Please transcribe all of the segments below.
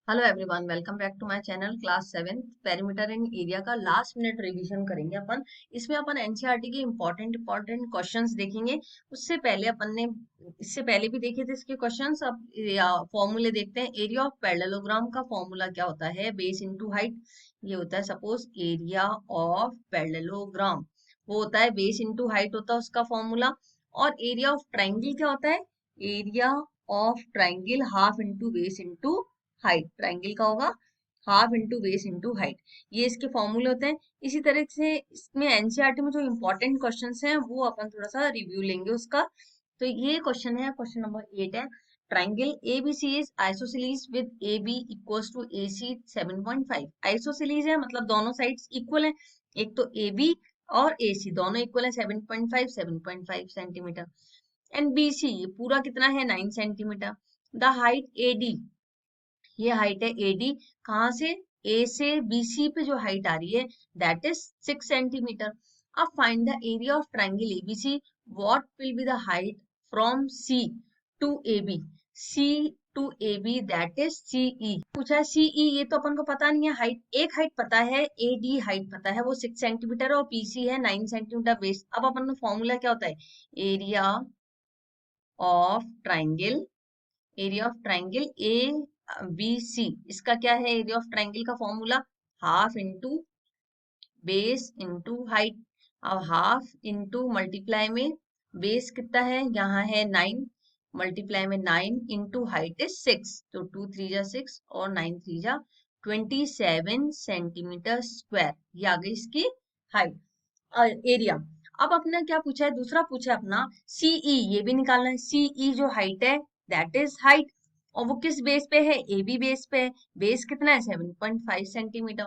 Hello everyone, welcome back to my channel. Class 7 perimeter and area का last minute revision करेंगे अपन। इसमें अपन एनसीईआरटी के इंपॉर्टेंट क्वेश्चंस देखेंगे। उससे पहले अपन ने इससे पहले भी देखे थे इसके क्वेश्चंस। अब फॉर्मूले देखते हैं। एरिया ऑफ पैरेललोग्राम का फॉर्मूला क्या होता है? Base into height. ये होता है सपोज एरिया ऑफ पैरेललोग्राम, वो होता है बेस इनटू हाइट होता है उसका फॉर्मूला। और एरिया ऑफ ट्राइंगल क्या होता है? Area of triangle half into base into height. Triangle का होगा half into base into height. ये इसके फॉर्मूले होते हैं। इसी तरह से इसमें एनसीईआरटी में जो इंपॉर्टेंट क्वेश्चंस हैं वो अपन थोड़ा सा रिव्यू लेंगे उसका। तो ये क्वेश्चन है, क्वेश्चन नंबर 8 है। Triangle ABC is isosceles with AB equals to AC 7.5। Isosceles है मतलब दोनों साइड्स इक्वल है। एक तो AB और AC दोनों इक्वल है 7.5 सेंटीमीटर। एंड BC ये पूरा कितना है? 9 सेंटीमीटर। द हाइट AD, ये हाइट है एडी। कहाँ से? ए से बीसी पे जो हाइट आ रही है दैट इज 6 सेंटीमीटर। अब find the area of triangle ABC. What will be the height from C to AB? C to AB that is CE। पूछा है CE, ये तो अपन को पता नहीं है हाइट। एक हाइट पता है, AD हाइट पता है वो 6 सेंटीमीटर और PC है 9 सेंटीमीटर बेस। अब अपन का फॉर्मूला क्या होता है? Area of triangle, area of triangle A B C, इसका क्या है एरिया ऑफ ट्राइंगल का formula? Half into base into height. अब हाफ इंटू मल्टीप्लाई में बेस कितना है? यहाँ है 9, मल्टीप्लाई में 9 इंटू हाइट इज 6, तो 2 3 जा 6 और 9 3 जा 27 सेंटीमीटर स्क्वायर। ये आ गई इसकी हाइट, एरिया। अब अपना क्या पूछा है? दूसरा पूछा है अपना सीई, ये भी निकालना है। सीई जो हाइट है दैट इज हाइट, और वो किस बेस पे है? AB बेस पे है। बेस कितना है? 7.5 सेंटीमीटर।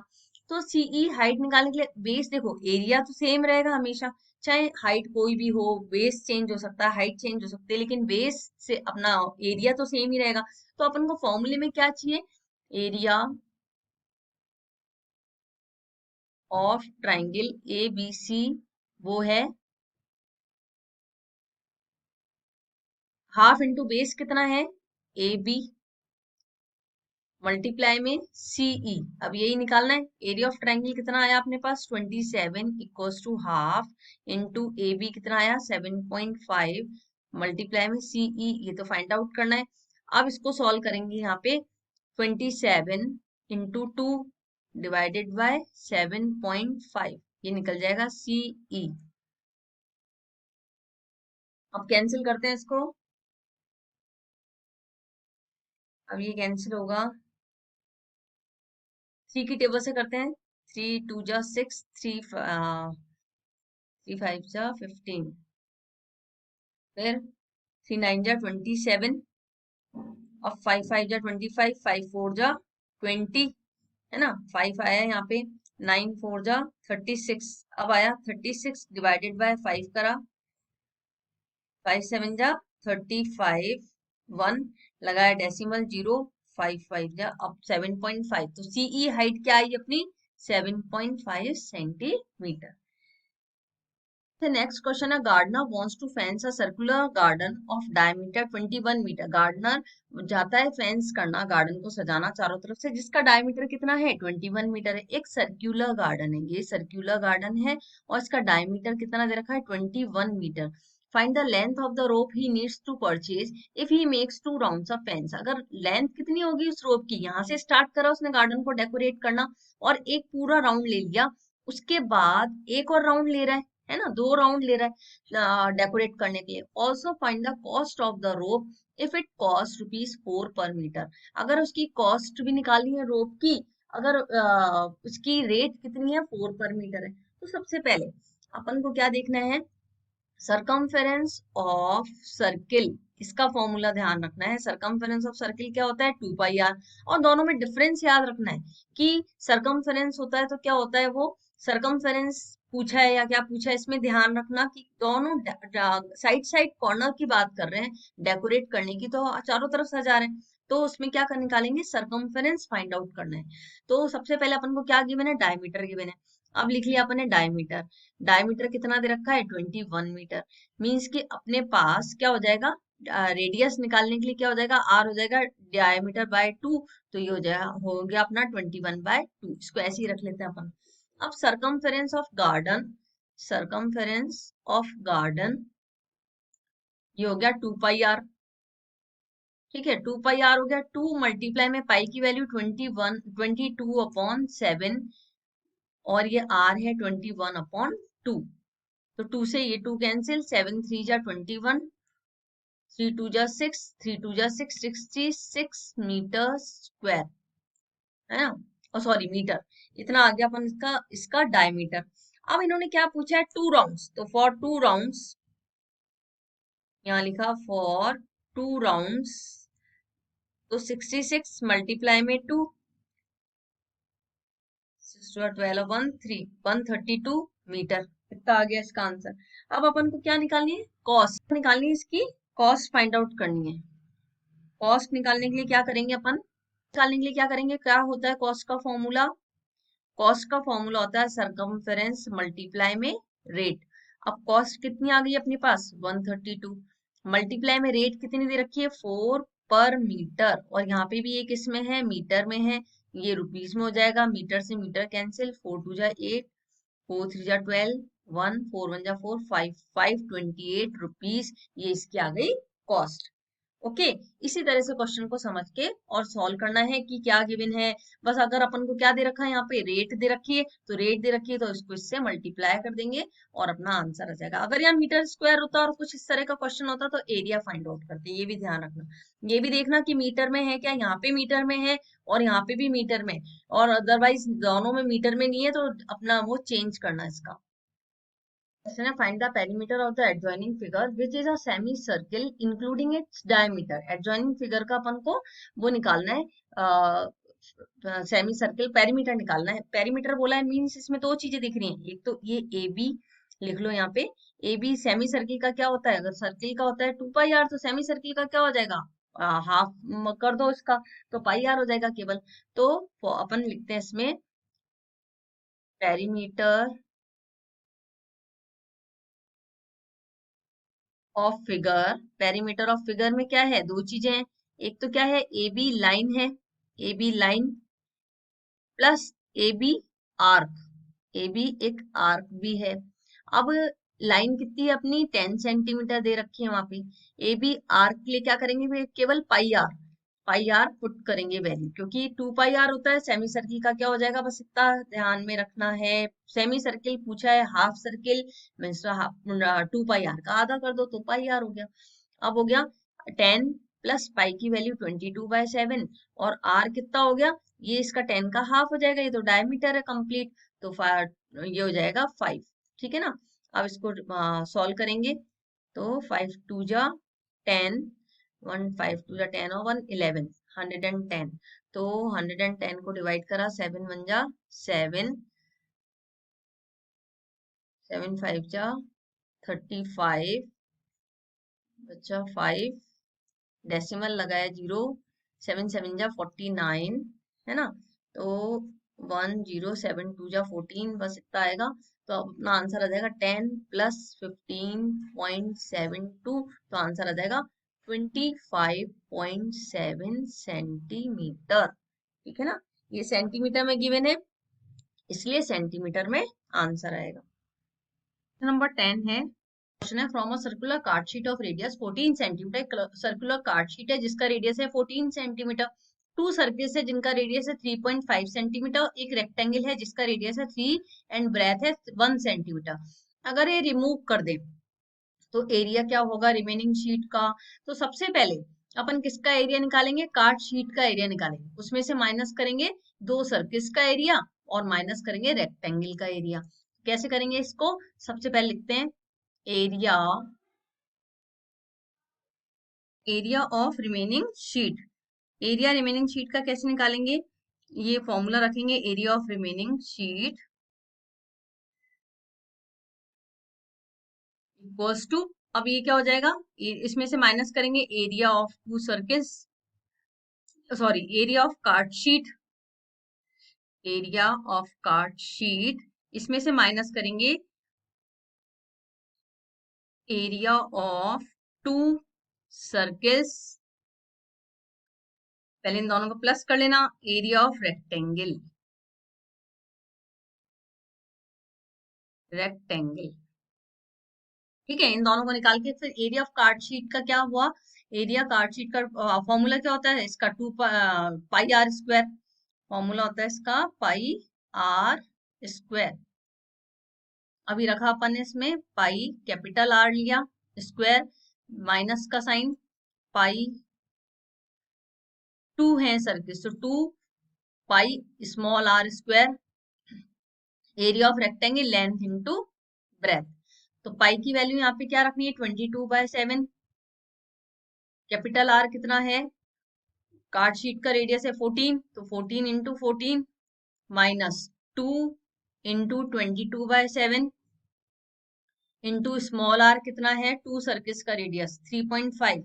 तो सीई हाइट निकालने के लिए बेस, देखो एरिया तो सेम रहेगा हमेशा, चाहे हाइट कोई भी हो, बेस चेंज हो सकता है, हाइट चेंज हो सकती है, लेकिन बेस से अपना एरिया तो सेम ही रहेगा। तो अपन को फॉर्मूले में क्या चाहिए? एरिया ऑफ ट्राइंगल ABC, वो है हाफ इंटू बेस कितना है? AB मल्टीप्लाई में CE। अब यही निकालना है। एरिया ऑफ ट्राइंगल कितना आया अपने पास? 27 equals to half into AB कितना आया? 7.5 मल्टीप्लाई में CE, ये तो फाइंड आउट करना है। अब इसको सॉल्व करेंगे। यहाँ पे 27 इंटू 2 डिवाइडेड बाय 7.5, ये निकल जाएगा CE। अब कैंसिल करते हैं इसको। अब ये कैंसिल होगा, 3 की टेबल से करते हैं। 3 2 जा 6, 3 5 जा 15, फिर 3 9 जा 27, और 5 5 जा 25, 5 4 जा 20, है ना? 5 आया यहाँ पे, 9 4 जा 36। अब आया 36 डिवाइडेड बाय 5 करा, 5 7 जा 35, 1 लगाया डेसिमल 0, 5 5 जा अब 7.5। तो सीई हाइट क्या आई अपनी? 7.5 सेंटीमीटर। The next question है, gardener wants to fence a circular garden of diameter 21 metre. Gardener जाता है फेंस करना, गार्डन को सजाना चारों तरफ से, जिसका डायमीटर कितना है? 21 मीटर है। एक सर्कुलर गार्डन है, ये सर्कुलर गार्डन है और इसका डायमीटर कितना दे रखा है? 21 metre. Find the length of the rope he needs to purchase if he makes 2 rounds of fence. अगर लेंथ कितनी होगी उस रोप की? यहाँ से स्टार्ट करा उसने गार्डन को डेकोरेट करना और एक पूरा राउंड ले लिया, उसके बाद एक और राउंड ले रहा है ना? 2 राउंड ले रहा है डेकोरेट करने के लिए। Also find the cost of the rope if it cost ₹4 पर मीटर। अगर उसकी कॉस्ट भी निकालनी है रोप की, अगर उसकी रेट कितनी है? 4 पर मीटर है। तो सबसे पहले अपन को क्या देखना है? सरकमफेरेंस ऑफ सर्किल, इसका फॉर्मूला ध्यान रखना है। सरकमफेरेंस ऑफ सर्किल क्या होता है? 2πr। और दोनों में डिफरेंस याद रखना है कि सरकमफेरेंस होता है तो क्या होता है वो? सरकमफेरेंस पूछा है या क्या पूछा है, इसमें ध्यान रखना कि दोनों साइड साइड कॉर्नर की बात कर रहे हैं, डेकोरेट करने की, तो चारों तरफ सजा रहे हैं, तो उसमें क्या कर निकालेंगे? सरकमफेरेंस फाइंड आउट करना है। तो सबसे पहले अपन को क्या गिवन है? डायमीटर गिवन है। अब लिख लिया अपन ने डायमीटर। डायमीटर कितना दे रखा है? 21 मीटर। मीन्स कि अपने पास क्या हो जाएगा? रेडियस निकालने के लिए क्या हो जाएगा, आर हो जाएगा डायमीटर बाय 2, तो ये हो जाएगा, हो गया अपना 21/2। इसको ऐसे ही रख लेते हैं अपन। अब circumference of garden, circumference of garden ये हो गया 2 पाई आर। ठीक है, 2 पाई आर हो गया, 2 मल्टीप्लाई में पाई की वैल्यू 22/7, और ये आर है 21/2। तो 2 से ये 2 कैंसिल, 7 3 जा 21, 3 2 जा 6, 3 2 जा 6, 66 मीटर स्क्वायर, है ना, और सॉरी मीटर, इतना आ गया अपन इसका इसका डायमीटर। अब इन्होंने क्या पूछा है, 2 राउंड्स, तो फॉर 2 राउंड्स, यहाँ लिखा फॉर 2 राउंड्स, तो 66 मल्टीप्लाई में 2, 6 12 132 मीटर, इतना आ गया इसका आंसर। अब अपन को क्या निकालनी है, कॉस्ट निकालनी है, इसकी कॉस्ट फाइंड आउट करनी है। कॉस्ट निकालने के लिए क्या करेंगे अपन, निकालने के लिए क्या करेंगे, क्या होता है कॉस्ट का फॉर्मूला, कॉस्ट का फॉर्मूला होता है सरकमफेरेंस मल्टीप्लाई में रेट। अब कॉस्ट कितनी आ गई अपने पास, 132, मल्टीप्लाई में रेट कितनी दे रखी है, 4 पर मीटर, और यहाँ पे भी एक इसमें है मीटर में है, ये रुपीज में हो जाएगा, मीटर से मीटर कैंसिल, 4 2 जा 8, 4 3 जा 12, 1 4 1 जा 4, 5 5 28 रुपीज, ये इसकी आ गई कॉस्ट। ओके, इसी तरह से क्वेश्चन को समझ के और सॉल्व करना है कि क्या गिवन है। बस अगर अपन को क्या दे रखा है, यहाँ पे रेट दे रखी है, तो रेट दे रखी है तो इसको इससे मल्टीप्लाई कर देंगे और अपना आंसर आ जाएगा। अगर यहाँ मीटर स्क्वायर होता और कुछ इस तरह का क्वेश्चन होता तो एरिया फाइंड आउट करते, ये भी ध्यान रखना। ये भी देखना कि मीटर में है क्या, यहाँ पे मीटर में है और यहाँ पे भी मीटर में, और अदरवाइज दोनों में मीटर में नहीं है तो अपना वो चेंज करना इसका। Question है, find the perimeter of the adjoining figure which is a semicircle including its diameter। adjoining figure का अपन को वो निकालना है, सेमी सर्किल पेरीमीटर निकालना है। पेरीमीटर बोला है मींस इसमें दो चीजें दिख रही हैं, एक तो ये ए बी लिख लो यहाँ पे, ए बी सेमी सर्किल का क्या होता है, अगर सर्किल का होता है 2 पाई आर, तो सेमी सर्किल का क्या हो जाएगा, हाफ कर दो इसका, तो पाई आर हो जाएगा केवल। तो अपन लिखते हैं इसमें perimeter of figure, perimeter of figure में क्या है, दो चीजें हैं, एक तो क्या है, ए बी लाइन है, A B line plus A B arc, A B एक आर्क भी है। अब लाइन कितनी है अपनी, 10 सेंटीमीटर दे रखी है वहां पे, ए बी आर्क के लिए क्या करेंगे फिर, केवल पाई आर, पाई आर पुट करेंगे वैल्यू, क्योंकि 2 पाई आर होता है, सेमी सर्किल का क्या हो जाएगा, बस इतना ध्यान में रखना है। सेमी सर्किल पूछा है, half circle means 2 pi r का आधा कर दो तो पाई आर हो गया। अब हो गया 10 प्लस पाई की वैल्यू 22/7, और आर कितना हो गया, ये इसका 10 का हाफ हो जाएगा, ये तो डायमीटर है कंप्लीट, तो ये हो जाएगा 5। ठीक है ना, अब इसको सॉल्व करेंगे, तो 5 2 जा 10, 1 5 2 जा 10 और 1 11, 110, तो 110 को डिवाइड करा, 7 1 जा 7, 7 5 जा 35, बच्चा 5, डेसिमल लगाया 0, 7 7 जा 49, है ना, तो 1 0 7 2 जा 14, बस इतना आएगा। तो अब अपना आंसर आ जाएगा 10 प्लस 15.72, तो आंसर आ जाएगा 25.7 सेंटीमीटर। ठीक है ना, ये सेंटीमीटर में गिवन है, इसलिए सेंटीमीटर में आंसर आएगा। नंबर 10 है, क्वेश्चन है, from a circular card sheet of radius 14 centimetre, circular card sheet है जिसका रेडियस है 14 सेंटीमीटर, टू सर्किल्स है जिनका रेडियस है 3.5 सेंटीमीटर, एक रेक्टेंगल है जिसका रेडियस है 3 एंड ब्रेथ है 1 सेंटीमीटर। अगर ये रिमूव कर दे तो एरिया क्या होगा रिमेनिंग शीट का, तो सबसे पहले अपन किसका एरिया निकालेंगे, कार्ड शीट का एरिया निकालेंगे, उसमें से माइनस करेंगे दो सर्किल्स का एरिया और माइनस करेंगे रेक्टेंगल का एरिया। कैसे करेंगे इसको, सबसे पहले लिखते हैं area, area of remaining sheet, area remaining sheet का कैसे निकालेंगे, ये फॉर्मूला रखेंगे, area of remaining sheet equals to, अब ये क्या हो जाएगा, इसमें से माइनस करेंगे area of two circles, sorry area of card sheet, area of card sheet, इसमें से माइनस करेंगे एरिया ऑफ टू सर्किस, पहले इन दोनों को प्लस कर लेना, एरिया ऑफ रेक्टेंगल, रेक्टेंगल, ठीक है। इन दोनों को निकाल के फिर एरिया ऑफ कार्ड शीट का क्या हुआ, एरिया कार्ड शीट का फॉर्मूला क्या होता है इसका, 2 पाई r स्क्वायर, फॉर्मूला होता है इसका पाई आर स्क्वायर। अभी रखा अपन ने इसमें पाई कैपिटल आर लिया, स्क्वायर माइनस का साइन, पाई 2 है सर्किल, तो 2 pi small r square, area of rectangle length into breadth. तो पाई की वैल्यू यहाँ पे क्या रखनी है, 22/7, कैपिटल आर कितना है, कार्ड शीट का रेडियस है 14, तो 14 into 14 minus 2 into 22/7 into small r कितना है, 2 सर्किस का रेडियस 3.5,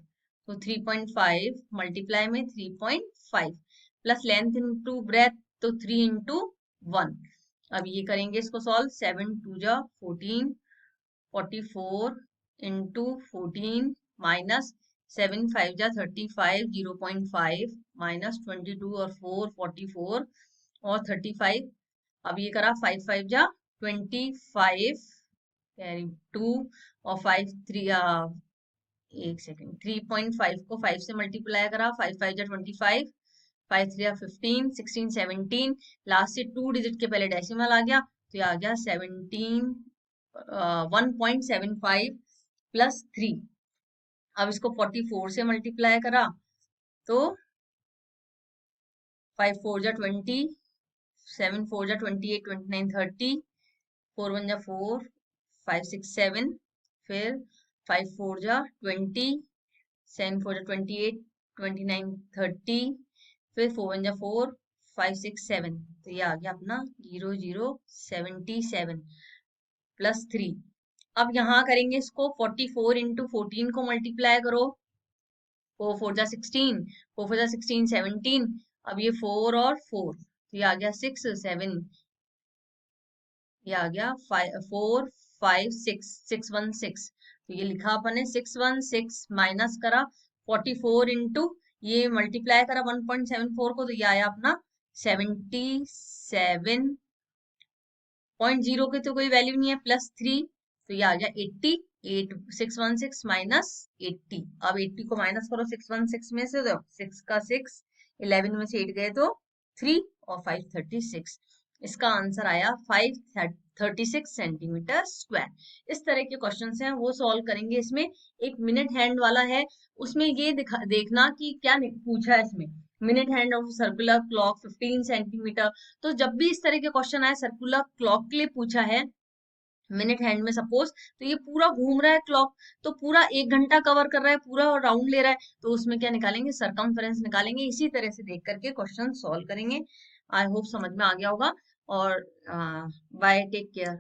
तो 3.5 मल्टीप्लाई में 3.5 प्लस लेंथ इंटू ब्रेथ, तो 3 इंटू 1। अब ये करेंगे इसको सॉल्व, 7 2 जा 14, 44 इंटू 14 माइनस 7 5 जा 35, 0.5 माइनस 22 और 4 44 और 35। अब ये करा 5 5 जा 25, कैरी 2 और 5 3, एक सेकेंड, 3.5 को 5 से मल्टीप्लाई करा, 5 5 जा 25, 5 3 15, 16 17, लास्ट से 2 डिजिट के पहले डेसिमल आ गया, तो ये आ गया 17 1.75 प्लस 3। अब इसको 44 से मल्टीप्लाई करा, तो 5 4 जा 20, 7 4 जा 28, 29 30, 4 1 जा 4, 5 6 7, फिर 5 4 जा 20, 7 4 जा 28, 29 30, फिर 4 1 जा 4, 5 6 7, तो ये आ गया अपना 0077 प्लस 3। अब यहाँ करेंगे इसको 44 इंटू 14 को मल्टीप्लाई करो, 4 4 जा 16, 4 4 जा 16 17, अब ये 4 और 4, तो ये आ गया 6 7, ये आ गया 4 5 6 616, तो ये लिखा अपन ने 616 माइनस करा 44 इंटू ये मल्टीप्लाई करा 1.74 को, तो ये आया अपना 77.0 की तो कोई वैल्यू नहीं है, प्लस 3, तो ये आ गया 80, 616 माइनस 80। अब 80 को माइनस करो 616 में से, तो 6 का 6, 11 में से 8 गए तो 3 और 5 36, इसका आंसर आया 536 सेंटीमीटर स्क्वायर। इस तरह के क्वेश्चंस हैं वो सॉल्व करेंगे। इसमें एक मिनट हैंड वाला है, उसमें ये देखना कि क्या पूछा है इसमें, minute hand of circular clock 15 centimetre. तो जब भी इस तरह के क्वेश्चन आए सर्कुलर क्लॉक के लिए पूछा है मिनट हैंड में सपोज, तो ये पूरा घूम रहा है क्लॉक, तो पूरा 1 घंटा कवर कर रहा है, पूरा राउंड ले रहा है, तो उसमें क्या निकालेंगे, सरकमफेरेंस निकालेंगे। इसी तरह से देख करके क्वेश्चन सॉल्व करेंगे। आई होप समझ में आ गया होगा, और बाय, टेक केयर।